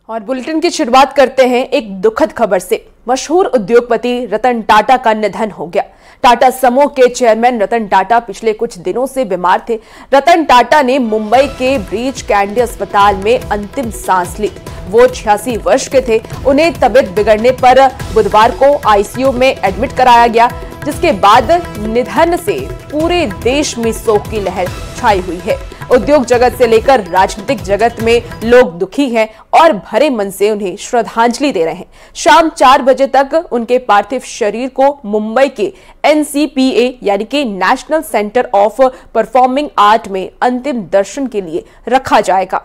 और बुलेटिन की शुरुआत करते हैं एक दुखद खबर से। मशहूर उद्योगपति रतन टाटा का निधन हो गया। टाटा समूह के चेयरमैन रतन टाटा पिछले कुछ दिनों से बीमार थे। रतन टाटा ने मुंबई के ब्रीच कैंडी अस्पताल में अंतिम सांस ली। वो 86 वर्ष के थे। उन्हें तबीयत बिगड़ने पर बुधवार को आईसीयू में एडमिट कराया गया, जिसके बाद निधन से पूरे देश में शोक की लहर छाई हुई है। उद्योग जगत से लेकर राजनीतिक जगत में लोग दुखी हैं और भरे मन से उन्हें श्रद्धांजलि दे रहे हैं। शाम 4 बजे तक उनके पार्थिव शरीर को मुंबई के NCPA यानी कि national centre of performing art में अंतिम दर्शन के लिए रखा जाएगा।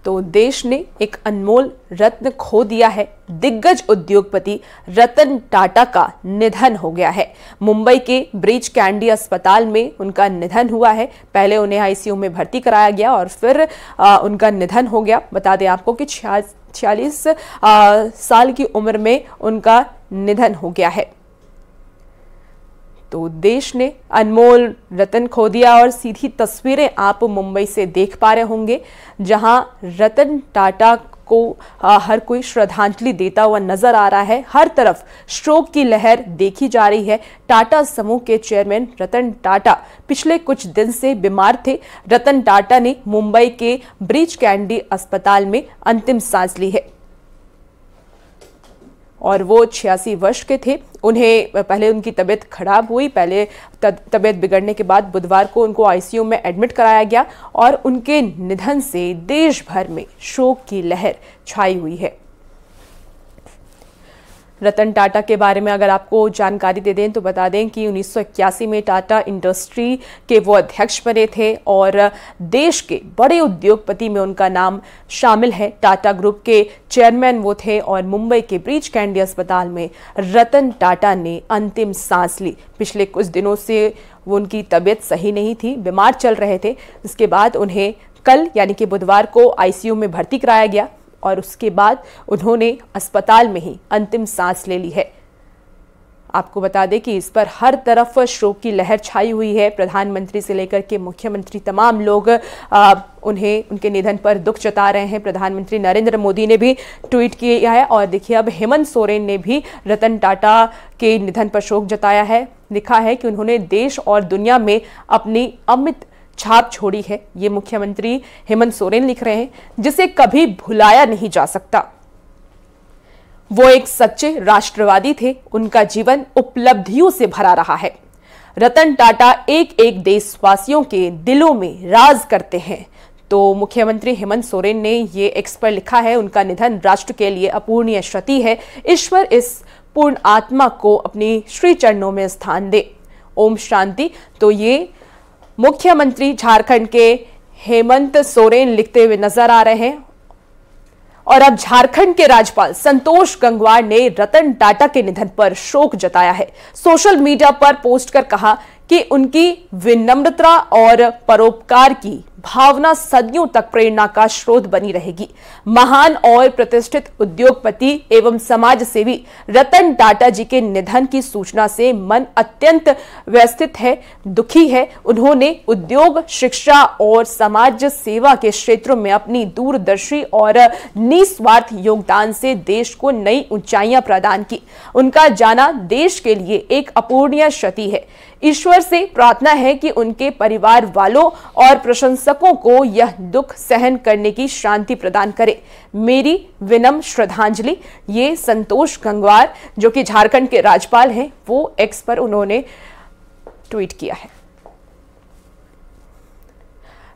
तो देश ने एक अनमोल रत्न खो दिया है। दिग्गज उद्योगपति रतन टाटा का निधन हो गया है। मुंबई के ब्रीच कैंडी अस्पताल में उनका निधन हुआ है। पहले उन्हें आईसीयू में भर्ती कराया गया और फिर उनका निधन हो गया। बता दें आपको कि 46 साल की उम्र में उनका निधन हो गया है। तो देश ने अनमोल रतन खो दिया और सीधी तस्वीरें आप मुंबई से देख पा रहे होंगे, जहां रतन टाटा को हर कोई श्रद्धांजलि देता हुआ नजर आ रहा है। हर तरफ शोक की लहर देखी जा रही है। टाटा समूह के चेयरमैन रतन टाटा पिछले कुछ दिन से बीमार थे। रतन टाटा ने मुंबई के ब्रीच कैंडी अस्पताल में अंतिम सांस ली है और वो 86 वर्ष के थे। उन्हें पहले उनकी तबीयत खराब हुई। पहले तबीयत बिगड़ने के बाद बुधवार को उनको आईसीयू में एडमिट कराया गया और उनके निधन से देश भर में शोक की लहर छाई हुई है। रतन टाटा के बारे में अगर आपको जानकारी दे दें तो बता दें कि 1981 में टाटा इंडस्ट्री के वो अध्यक्ष बने थे और देश के बड़े उद्योगपति में उनका नाम शामिल है। टाटा ग्रुप के चेयरमैन वो थे और मुंबई के ब्रीच कैंडी अस्पताल में रतन टाटा ने अंतिम सांस ली। पिछले कुछ दिनों से वो उनकी तबीयत सही नहीं थी, बीमार चल रहे थे। इसके बाद उन्हें कल यानी कि बुधवार को आईसीयू में भर्ती कराया गया और उसके बाद उन्होंने अस्पताल में ही अंतिम सांस ले ली है। आपको बता दें कि इस पर हर तरफ शोक की लहर छाई हुई है। प्रधानमंत्री से लेकर के मुख्यमंत्री तमाम लोग उन्हें उनके निधन पर दुख जता रहे हैं। प्रधानमंत्री नरेंद्र मोदी ने भी ट्वीट किया है और देखिए अब हेमंत सोरेन ने भी रतन टाटा के निधन पर शोक जताया है। लिखा है कि उन्होंने देश और दुनिया में अपनी अमिट छाप छोड़ी है। ये मुख्यमंत्री हेमंत सोरेन लिख रहे हैं, जिसे कभी भुलाया नहीं जा सकता। वो एक सच्चे राष्ट्रवादी थे। उनका जीवन उपलब्धियों से भरा रहा है। रतन टाटा एक एक देशवासियों के दिलों में राज करते हैं। तो मुख्यमंत्री हेमंत सोरेन ने ये एक्स पर लिखा है, उनका निधन राष्ट्र के लिए अपूरणीय क्षति है। ईश्वर इस पूर्ण आत्मा को अपनी श्री चरणों में स्थान दे। ओम शांति। तो ये मुख्यमंत्री झारखंड के हेमंत सोरेन लिखते हुए नजर आ रहे हैं। और अब झारखंड के राज्यपाल संतोष गंगवार ने रतन टाटा के निधन पर शोक जताया है। सोशल मीडिया पर पोस्ट कर कहा कि उनकी विनम्रता और परोपकार की भावना सदियों तक प्रेरणा का स्रोत बनी रहेगी। महान और प्रतिष्ठित उद्योगपति एवं समाज सेवी रतन टाटा जी के निधन की सूचना से मन अत्यंत व्यथित है, दुखी है। उन्होंने उद्योग, शिक्षा और समाज सेवा के क्षेत्रों में अपनी दूरदर्शी और निस्वार्थ योगदान से देश को नई ऊंचाइयां प्रदान की। उनका जाना देश के लिए एक अपूरणीय क्षति है। ईश्वर से प्रार्थना है कि उनके परिवार वालों और प्रशंसकों को यह दुख सहन करने की शांति प्रदान करे। मेरी विनम्र श्रद्धांजलि। ये संतोष गंगवार जो कि झारखंड के राज्यपाल हैं, वो एक्स पर उन्होंने ट्वीट किया है।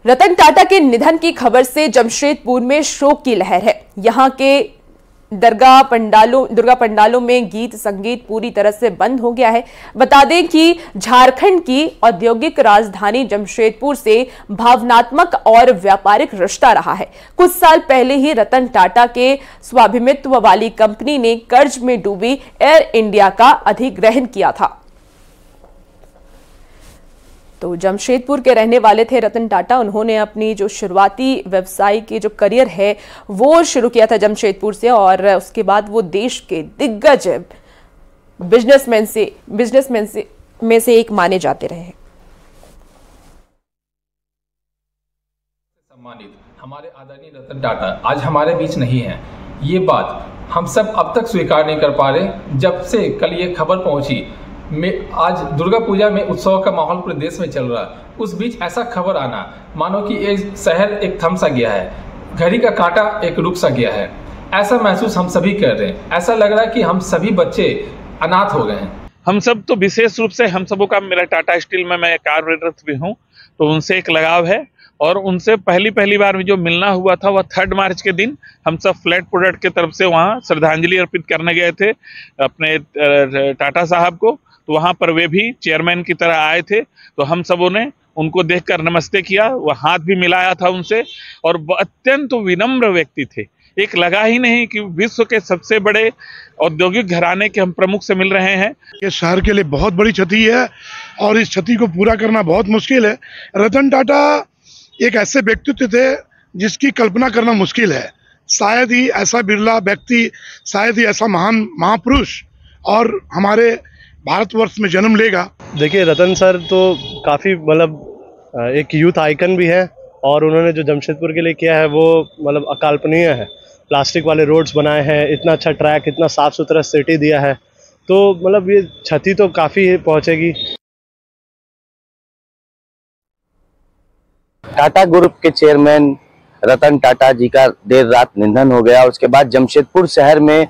रतन टाटा के निधन की खबर से जमशेदपुर में शोक की लहर है। यहां के दुर्गा पंडालों में गीत संगीत पूरी तरह से बंद हो गया है। बता दें कि झारखंड की औद्योगिक राजधानी जमशेदपुर से भावनात्मक और व्यापारिक रिश्ता रहा है। कुछ साल पहले ही रतन टाटा के स्वामित्व वाली कंपनी ने कर्ज में डूबी एयर इंडिया का अधिग्रहण किया था। तो जमशेदपुर के रहने वाले थे रतन टाटा। उन्होंने अपनी जो शुरुआती व्यवसाय के जो करियर है वो शुरू किया था जमशेदपुर से और उसके बाद वो देश के दिग्गज बिजनेसमैन में से एक माने जाते रहे। सम्मानित हमारे आदरणीय रतन टाटा आज हमारे बीच नहीं हैं। ये बात हम सब अब तक स्वीकार नहीं कर पा रहे। जब से कल ये खबर पहुंची, आज दुर्गा पूजा में उत्सव का माहौल पूरे देश में चल रहा है, उस बीच ऐसा खबर आना मानो कि ये शहर एक थम सा गया है, घड़ी का कांटा एक रुक सा गया है। ऐसा महसूस हम सभी कर रहे हैं। ऐसा लग रहा है कि हम सभी बच्चे अनाथ हो गए हैं। हम सब तो विशेष रूप से हम सबों का, मेरा टाटा स्टील में मैं कार्यरत भी हूँ, तो उनसे एक लगाव है। और उनसे पहली बार जो मिलना हुआ था वह 3 मार्च के दिन हम सब फ्लैट प्रोडक्ट की तरफ से वहाँ श्रद्धांजलि अर्पित करने गए थे अपने टाटा साहब को। तो वहाँ पर वे भी चेयरमैन की तरह आए थे, तो हम सबों ने उनको देखकर नमस्ते किया, वह हाथ भी मिलाया था उनसे। और अत्यंत विनम्र व्यक्ति थे। एक लगा ही नहीं कि विश्व के सबसे बड़े औद्योगिक घराने के हम प्रमुख से मिल रहे हैं। ये शहर के लिए बहुत बड़ी क्षति है और इस क्षति को पूरा करना बहुत मुश्किल है। रतन टाटा एक ऐसे व्यक्तित्व थे जिसकी कल्पना करना मुश्किल है। शायद ही ऐसा बिरला व्यक्ति, शायद ही ऐसा महान महापुरुष और हमारे भारतवर्ष में जन्म लेगा। देखिए, रतन सर तो काफ़ी मतलब एक यूथ आइकन भी है और उन्होंने जो जमशेदपुर के लिए किया है वो मतलब अकल्पनीय है। प्लास्टिक वाले रोड्स बनाए हैं, इतना अच्छा ट्रैक, इतना साफ सुथरा सिटी दिया है, तो मतलब ये क्षति तो काफ़ी पहुंचेगी। टाटा ग्रुप के चेयरमैन रतन टाटा जी का देर रात निधन हो गया। उसके बाद जमशेदपुर शहर में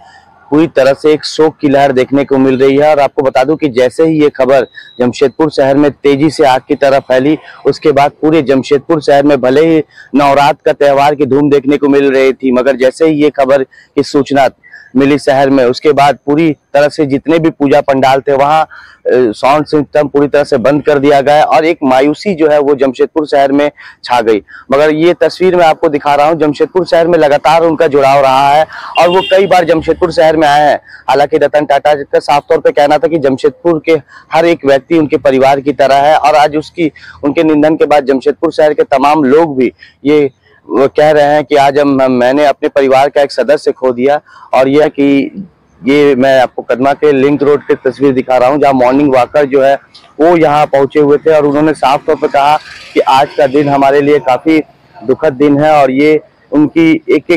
पूरी तरह से एक शोक की लहर देखने को मिल रही है। और आपको बता दूं कि जैसे ही ये खबर जमशेदपुर शहर में तेजी से आग की तरह फैली, उसके बाद पूरे जमशेदपुर शहर में भले ही नवरात्र का त्योहार की धूम देखने को मिल रही थी, मगर जैसे ही ये खबर की सूचना मिली शहर में, उसके बाद पूरी तरह से जितने भी पूजा पंडाल थे वहाँ साउंड सिस्टम पूरी तरह से बंद कर दिया गया और एक मायूसी जो है वो जमशेदपुर शहर में छा गई। मगर ये तस्वीर मैं आपको दिखा रहा हूँ, जमशेदपुर शहर में लगातार उनका जुड़ाव रहा है और वो कई बार जमशेदपुर शहर में आए हैं। हालांकि रतन टाटा जी का साफ तौर पे कहना था कि जमशेदपुर के हर एक व्यक्ति उनके परिवार की तरह है और आज उनके निधन के बाद जमशेदपुर शहर के तमाम लोग भी ये वो कह रहे हैं कि आज मैंने अपने परिवार का एक सदस्य खो दिया। और यह कि ये मैं आपको कदमा के लिंक रोड की तस्वीर दिखा रहा हूँ, जहाँ मॉर्निंग वॉकर जो है वो यहाँ पहुंचे हुए थे और उन्होंने साफ तौर पर कहा कि आज का दिन हमारे लिए काफी दुखद दिन है और ये उनकी एक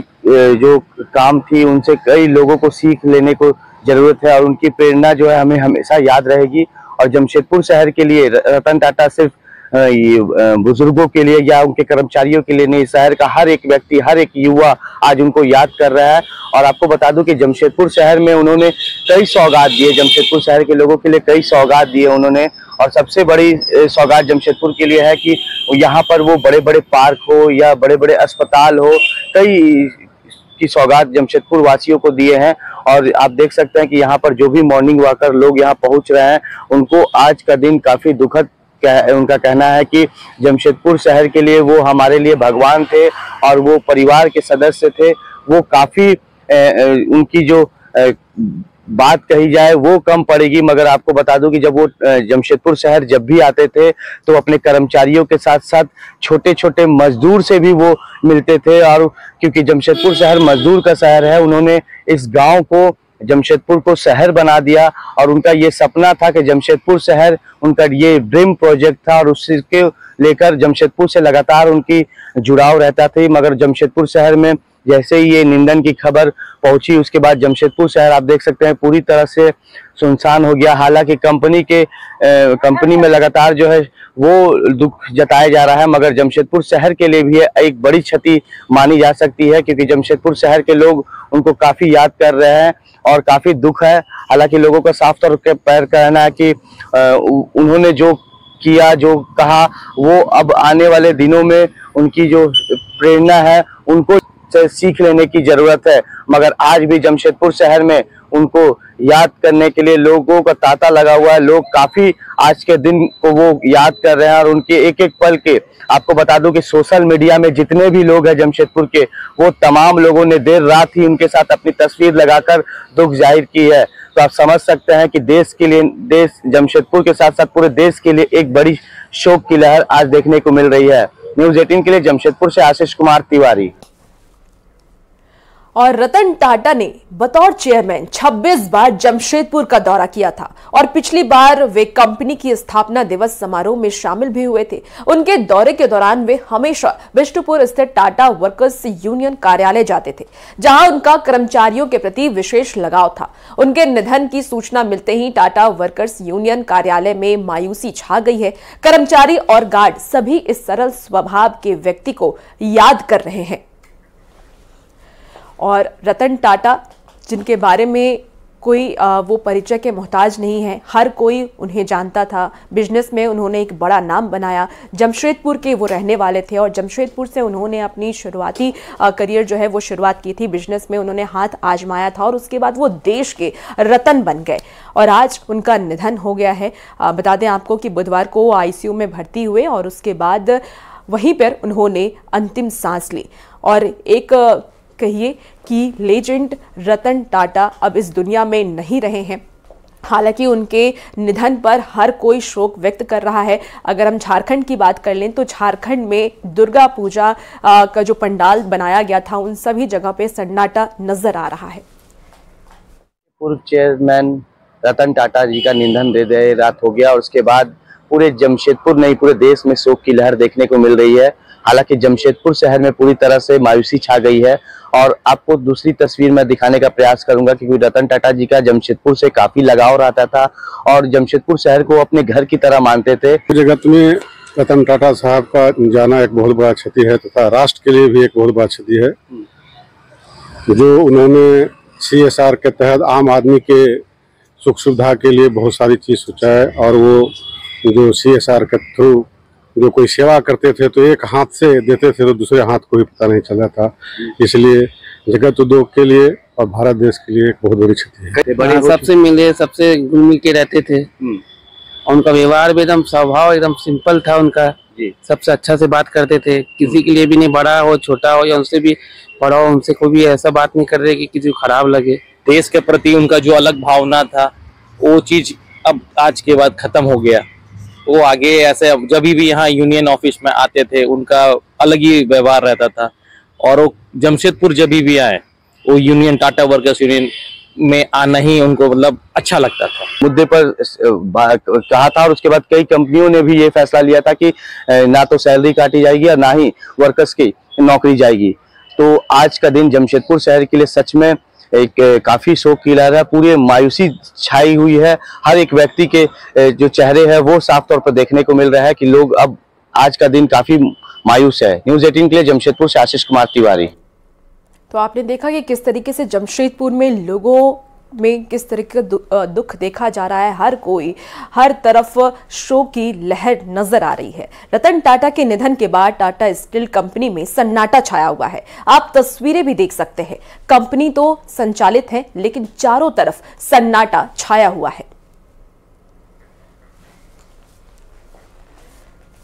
जो काम थी उनसे कई लोगों को सीख लेने को जरूरत है और उनकी प्रेरणा जो है हमें हमेशा याद रहेगी। और जमशेदपुर शहर के लिए रतन टाटा सिर्फ बुजुर्गों के लिए या उनके कर्मचारियों के लिए नहीं, शहर का हर एक व्यक्ति, हर एक युवा आज उनको याद कर रहा है। और आपको बता दूं कि जमशेदपुर शहर में उन्होंने कई सौगात दिए, जमशेदपुर शहर के लोगों के लिए कई सौगात दिए उन्होंने। और सबसे बड़ी सौगात जमशेदपुर के लिए है कि यहाँ पर वो बड़े बड़े पार्क हो या बड़े बड़े अस्पताल हो, कई की सौगात जमशेदपुर वासियों को दिए हैं। और आप देख सकते हैं कि यहाँ पर जो भी मॉर्निंग वॉकर लोग यहाँ पहुँच रहे हैं, उनको आज का दिन काफी दुखद उनका कहना है कि जमशेदपुर शहर के लिए वो हमारे लिए भगवान थे और वो परिवार के सदस्य थे। वो काफी उनकी जो बात कही जाए वो कम पड़ेगी, मगर आपको बता दूं कि जब वो जमशेदपुर शहर जब भी आते थे तो अपने कर्मचारियों के साथ साथ छोटे छोटे मजदूर से भी वो मिलते थे। और क्योंकि जमशेदपुर शहर मजदूर का शहर है, उन्होंने इस गांव को, जमशेदपुर को शहर बना दिया और उनका ये सपना था कि जमशेदपुर शहर, उनका ये ड्रीम प्रोजेक्ट था और उसके लेकर जमशेदपुर से लगातार उनकी जुड़ाव रहता था। मगर जमशेदपुर शहर में जैसे ही ये निंदन की खबर पहुंची, उसके बाद जमशेदपुर शहर आप देख सकते हैं पूरी तरह से सुनसान हो गया। हालांकि कंपनी में लगातार जो है वो दुख जताया जा रहा है, मगर जमशेदपुर शहर के लिए भी एक बड़ी क्षति मानी जा सकती है क्योंकि जमशेदपुर शहर के लोग उनको काफी याद कर रहे हैं और काफी दुख है। हालांकि लोगों का साफ तौर पर कहना है कि उन्होंने जो किया, जो कहा, वो अब आने वाले दिनों में उनकी जो प्रेरणा है उनको सीख लेने की जरूरत है। मगर आज भी जमशेदपुर शहर में उनको याद करने के लिए लोगों का तांता लगा हुआ है। लोग काफी आज के दिन को वो याद कर रहे हैं और उनके एक एक पल के, आपको बता दूं कि सोशल मीडिया में जितने भी लोग हैं जमशेदपुर के, वो तमाम लोगों ने देर रात ही उनके साथ अपनी तस्वीर लगाकर दुख जाहिर की है। तो आप समझ सकते हैं कि देश के लिए, देश जमशेदपुर के साथ साथ पूरे देश के लिए एक बड़ी शोक की लहर आज देखने को मिल रही है। न्यूज़ 18 के लिए जमशेदपुर से आशीष कुमार तिवारी। और रतन टाटा ने बतौर चेयरमैन 26 बार जमशेदपुर का दौरा किया था और पिछली बार वे कंपनी की स्थापना दिवस समारोह में शामिल भी हुए थे। उनके दौरे के दौरान वे हमेशा विष्णुपुर स्थित टाटा वर्कर्स यूनियन कार्यालय जाते थे, जहां उनका कर्मचारियों के प्रति विशेष लगाव था। उनके निधन की सूचना मिलते ही टाटा वर्कर्स यूनियन कार्यालय में मायूसी छा गई है। कर्मचारी और गार्ड सभी इस सरल स्वभाव के व्यक्ति को याद कर रहे हैं। और रतन टाटा, जिनके बारे में कोई वो परिचय के मोहताज नहीं है, हर कोई उन्हें जानता था। बिजनेस में उन्होंने एक बड़ा नाम बनाया। जमशेदपुर के वो रहने वाले थे और जमशेदपुर से उन्होंने अपनी शुरुआती करियर जो है वो शुरुआत की थी। बिजनेस में उन्होंने हाथ आजमाया था और उसके बाद वो देश के रतन बन गए और आज उनका निधन हो गया है। बता दें आपको कि बुधवार को आईसीयू में भर्ती हुए और उसके बाद वहीं पर उन्होंने अंतिम सांस ली। और एक कहिए कि लेजेंड रतन टाटा अब इस दुनिया में नहीं रहे हैं। हालांकि उनके निधन पर हर कोई शोक व्यक्त कर रहा है। अगर हम झारखंड की बात कर लें तो झारखंड में दुर्गा पूजा का जो पंडाल बनाया गया था, उन सभी जगह पे सन्नाटा नजर आ रहा है। पूर्व चेयरमैन रतन टाटा जी का निधन देर रात हो गया और उसके बाद पूरे जमशेदपुर नहीं पूरे देश में शोक की लहर देखने को मिल रही है। हालांकि जमशेदपुर शहर में पूरी तरह से मायूसी छा गई है और आपको दूसरी तस्वीर में दिखाने का प्रयास करूंगा क्योंकि रतन टाटा जी का जमशेदपुर से काफी लगाव रहता था और जमशेदपुर शहर को अपने घर की तरह मानते थे। जगत में रतन टाटा साहब का जाना एक बहुत बड़ा क्षति है तथा राष्ट्र के लिए भी एक बहुत बड़ा क्षति है। जो उन्होंने CSR के तहत आम आदमी के सुख सुविधा के लिए बहुत सारी चीज सोचा है और वो जो CSR के थ्रू जो कोई सेवा करते थे तो एक हाथ से देते थे तो दूसरे हाथ को भी पता नहीं चला था। इसलिए जगत उद्योग के लिए और भारत देश के लिए एक बहुत बड़ी क्षति है। सबसे मिले, सबसे घुल मिल के रहते थे और उनका व्यवहार भी एकदम स्वभाव एकदम सिंपल था उनका। सबसे अच्छा से बात करते थे, किसी के लिए भी नहीं, बड़ा हो छोटा हो या उनसे भी बड़ा हो, उनसे कोई भी ऐसा बात नहीं कर रहे कि किसी को खराब लगे। देश के प्रति उनका जो अलग भावना था वो चीज अब आज के बाद खत्म हो गया। वो आगे ऐसे जब भी यहाँ यूनियन ऑफिस में आते थे उनका अलग ही व्यवहार रहता था और वो जमशेदपुर जब भी आए वो यूनियन टाटा वर्कर्स यूनियन में आना ही उनको मतलब अच्छा लगता था। मुद्दे पर कहा था और उसके बाद कई कंपनियों ने भी ये फैसला लिया था कि ना तो सैलरी काटी जाएगी और ना ही वर्कर्स की नौकरी जाएगी। तो आज का दिन जमशेदपुर शहर के लिए सच में एक काफी शोक की लहर है। पूरी मायूसी छाई हुई है। हर एक व्यक्ति के जो चेहरे हैं वो साफ तौर पर देखने को मिल रहा है कि लोग अब आज का दिन काफी मायूस है। न्यूज़ 18 के लिए जमशेदपुर से आशीष कुमार तिवारी। तो आपने देखा कि किस तरीके से जमशेदपुर में लोगों में किस तरीके का दुख देखा जा रहा है। हर कोई, हर तरफ शोक की लहर नजर आ रही है। रतन टाटा के निधन के बाद टाटा स्टील कंपनी में सन्नाटा छाया हुआ है। आप तस्वीरें भी देख सकते हैं। कंपनी तो संचालित है लेकिन चारों तरफ सन्नाटा छाया हुआ है।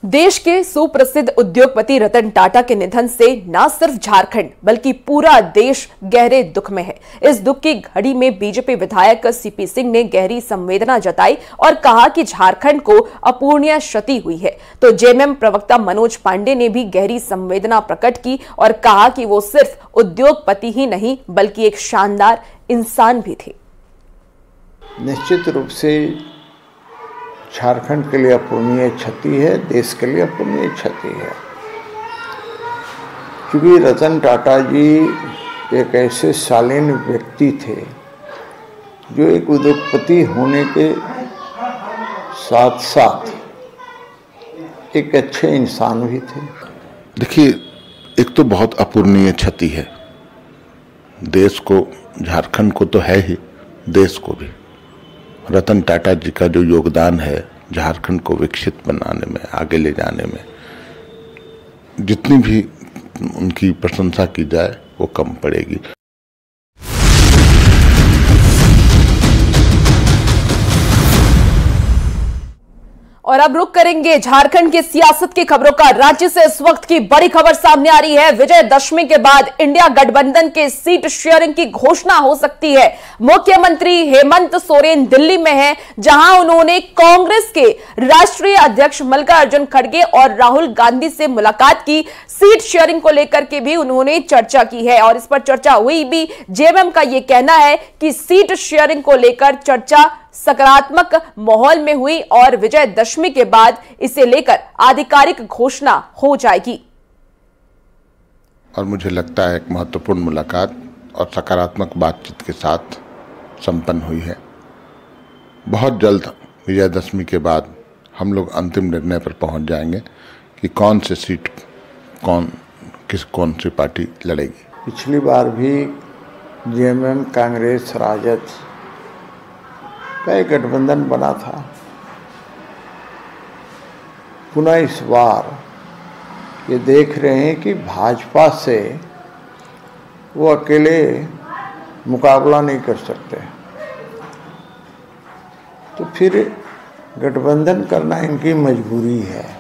देश के सुप्रसिद्ध उद्योगपति रतन टाटा के निधन से न सिर्फ झारखंड बल्कि पूरा देश गहरे दुख में है। इस दुख की घड़ी में बीजेपी विधायक CP सिंह ने गहरी संवेदना जताई और कहा कि झारखंड को अपूरणीय क्षति हुई है। तो JMM प्रवक्ता मनोज पांडे ने भी गहरी संवेदना प्रकट की और कहा कि वो सिर्फ उद्योगपति ही नहीं बल्कि एक शानदार इंसान भी थे। निश्चित रूप से झारखंड के लिए अपूरणीय क्षति है, देश के लिए अपूरणीय क्षति है, क्योंकि रतन टाटा जी एक ऐसे शालीन व्यक्ति थे जो एक उद्योगपति होने के साथ साथ एक अच्छे इंसान भी थे। देखिए, एक तो बहुत अपूरणीय क्षति है देश को, झारखंड को तो है ही, देश को भी। रतन टाटा जी का जो योगदान है झारखंड को विकसित बनाने में, आगे ले जाने में, जितनी भी उनकी प्रशंसा की जाए वो कम पड़ेगी। और अब रुक करेंगे झारखंड की सियासत की खबरों का। राज्य से इस वक्त की बड़ी खबर सामने आ रही है। विजयदशमी के बाद इंडिया गठबंधन के सीट शेयरिंग की घोषणा हो सकती है। मुख्यमंत्री हेमंत सोरेन दिल्ली में हैं, जहां उन्होंने कांग्रेस के राष्ट्रीय अध्यक्ष मल्लिकार्जुन खड़गे और राहुल गांधी से मुलाकात की। सीट शेयरिंग को लेकर के भी उन्होंने चर्चा की है और इस पर चर्चा हुई भी। जेएमएम का यह कहना है कि सीट शेयरिंग को लेकर चर्चा सकारात्मक माहौल में हुई और विजयदशमी के बाद इसे लेकर आधिकारिक घोषणा हो जाएगी। और मुझे लगता है एक महत्वपूर्ण मुलाकात और सकारात्मक बातचीत के साथ संपन्न हुई है। बहुत जल्द विजयदशमी के बाद हम लोग अंतिम निर्णय पर पहुंच जाएंगे कि कौन सी सीट कौन सी पार्टी लड़ेगी। पिछली बार भी जेएमएम, कांग्रेस, राजद का एक गठबंधन बना था। पुनः इस बार ये देख रहे हैं कि भाजपा से वो अकेले मुकाबला नहीं कर सकते, तो फिर गठबंधन करना इनकी मजबूरी है।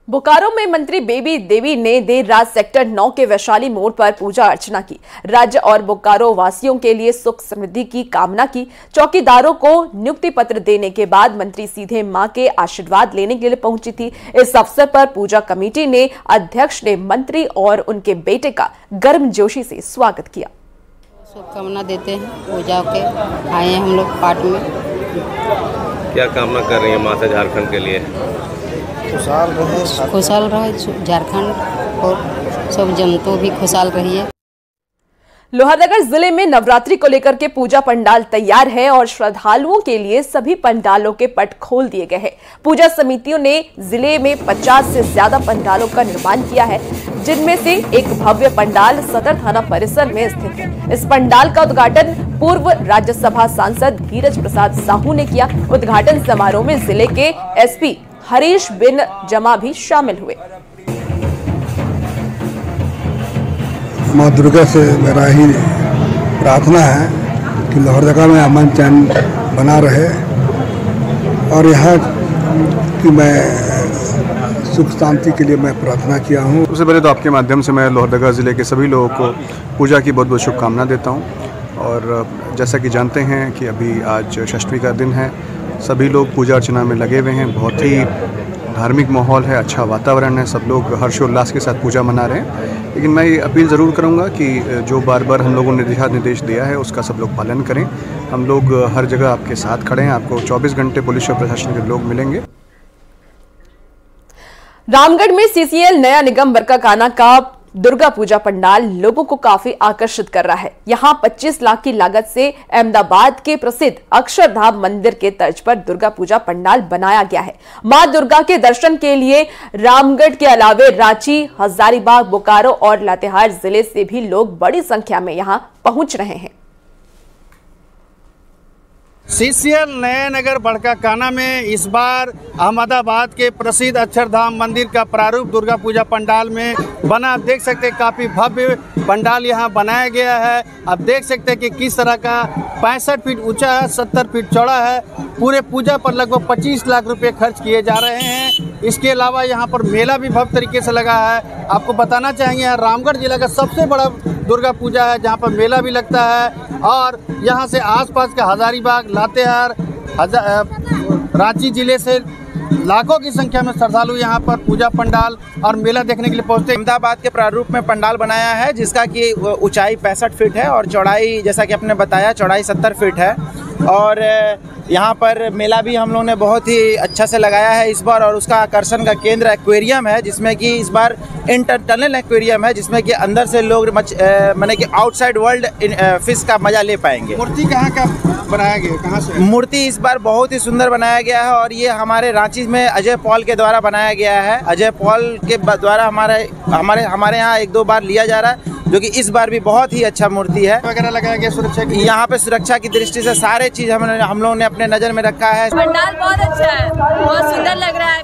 बोकारो में मंत्री बेबी देवी ने देर रात सेक्टर 9 के वैशाली मोड़ पर पूजा अर्चना की। राज्य और बोकारो वासियों के लिए सुख समृद्धि की कामना की। चौकीदारों को नियुक्ति पत्र देने के बाद मंत्री सीधे मां के आशीर्वाद लेने के लिए पहुंची थी। इस अवसर पर पूजा कमेटी ने अध्यक्ष ने मंत्री और उनके बेटे का गर्मजोशी से स्वागत किया। शुभकामना देते हैं, पूजा के आए हैं हम लोग पाठ में। क्या कामना कर रही है मां से झारखंड के लिए? खुशहाल रहे झारखंड और सब जनता भी खुशहाल रही है। लोहरदगा जिले में नवरात्रि को लेकर के पूजा पंडाल तैयार है और श्रद्धालुओं के लिए सभी पंडालों के पट खोल दिए गए हैं। पूजा समितियों ने जिले में 50 से ज्यादा पंडालों का निर्माण किया है, जिनमें से एक भव्य पंडाल सदर थाना परिसर में स्थित है। इस पंडाल का उद्घाटन पूर्व राज्यसभा सांसद धीरज प्रसाद साहू ने किया। उद्घाटन समारोह में जिले के एसपी हरीश बिन जमा भी शामिल हुए। माँ दुर्गा से मेरा ही प्रार्थना है कि लोहरदगा में अमन चैन बना रहे और यहाँ की मैं सुख शांति के लिए मैं प्रार्थना किया हूँ। सबसे पहले तो आपके माध्यम से मैं लोहरदगा ज़िले के सभी लोगों को पूजा की बहुत बहुत शुभकामना देता हूँ। और जैसा कि जानते हैं कि अभी आज षष्ठी का दिन है, सभी लोग पूजा अर्चना में लगे हुए हैं। बहुत ही धार्मिक माहौल है, अच्छा वातावरण है, सब लोग हर्षोल्लास के साथ पूजा मना रहे हैं। लेकिन मैं ये अपील ज़रूर करूंगा कि जो बार बार हम लोगों ने दिशा निर्देश दिया है उसका सब लोग पालन करें। हम लोग हर जगह आपके साथ खड़े हैं, आपको 24 घंटे पुलिस और प्रशासन के लोग मिलेंगे। रामगढ़ में सीसीएल नया निगम बरकाकाना का दुर्गा पूजा पंडाल लोगों को काफी आकर्षित कर रहा है। यहां 25 लाख की लागत से अहमदाबाद के प्रसिद्ध अक्षरधाम मंदिर के तर्ज पर दुर्गा पूजा पंडाल बनाया गया है। मां दुर्गा के दर्शन के लिए रामगढ़ के अलावे रांची, हजारीबाग, बोकारो और लातेहार जिले से भी लोग बड़ी संख्या में यहां पहुंच रहे हैं। सीसीएल नया नगर बरकाकाना में इस बार अहमदाबाद के प्रसिद्ध अक्षरधाम मंदिर का प्रारूप दुर्गा पूजा पंडाल में बना। आप देख सकते हैं काफ़ी भव्य पंडाल यहाँ बनाया गया है। आप देख सकते हैं कि किस तरह का 65 फीट ऊंचा है, 70 फीट चौड़ा है। पूरे पूजा पर लगभग 25 लाख रुपए खर्च किए जा रहे हैं। इसके अलावा यहाँ पर मेला भी भव्य तरीके से लगा है। आपको बताना चाहेंगे यहाँ रामगढ़ जिला का सबसे बड़ा दुर्गा पूजा है, जहाँ पर मेला भी लगता है और यहाँ से आसपास का हजारीबाग, लातेहार, रांची जिले से लाखों की संख्या में श्रद्धालु यहाँ पर पूजा पंडाल और मेला देखने के लिए पहुँचते हैं। अहमदाबाद के प्रारूप में पंडाल बनाया है, जिसका कि ऊंचाई 65 फीट है और चौड़ाई, जैसा कि आपने बताया, चौड़ाई 70 फीट है। और यहाँ पर मेला भी हम लोगों ने बहुत ही अच्छा से लगाया है इस बार। और उसका आकर्षण का केंद्र एक्वेरियम है, जिसमें कि इस बार इंटरटनल एक्वेरियम है, जिसमें कि अंदर से लोग माने कि आउटसाइड वर्ल्ड फिश का मजा ले पाएंगे। मूर्ति कहाँ का बनाया गया, कहाँ से? मूर्ति इस बार बहुत ही सुंदर बनाया गया है और ये हमारे रांची में अजय पॉल के द्वारा बनाया गया है। अजय पॉल के द्वारा हमारे यहाँ 1-2 बार लिया जा रहा है। जो कि इस बार भी बहुत ही अच्छा मूर्ति है। वगैरह लगाया गया सुरक्षा की, यहाँ पे सुरक्षा की दृष्टि से सारे चीज हम लोगों ने अपने नजर में रखा है। पंडाल बहुत अच्छा है, बहुत सुंदर लग रहा है,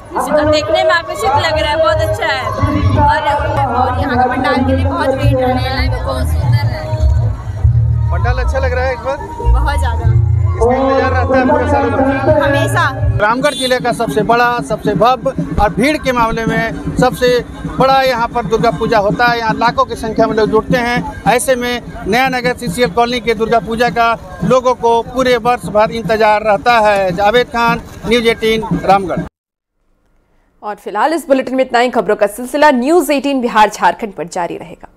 देखने में आकर्षित लग रहा है, बहुत अच्छा है। और यहाँ का पंडाल के लिए बहुत वेट रहने वाला है, बहुत सुंदर है। पंडाल अच्छा लग रहा है इस बार, बहुत ज्यादा। इसका इंतजार रहता है पूरे साल हमेशा। रामगढ़ जिले का सबसे बड़ा, सबसे भव्य और भीड़ के मामले में सबसे बड़ा यहाँ पर दुर्गा पूजा होता है। यहाँ लाखों की संख्या में लोग जुटते हैं। ऐसे में नया नगर सीसीएल कॉलोनी के दुर्गा पूजा का लोगों को पूरे वर्ष भर इंतजार रहता है। जावेद खान, न्यूज़ 18 रामगढ़। और फिलहाल इस बुलेटिन में इतना ही। खबरों का सिलसिला न्यूज़ 18 बिहार झारखंड पर जारी रहेगा।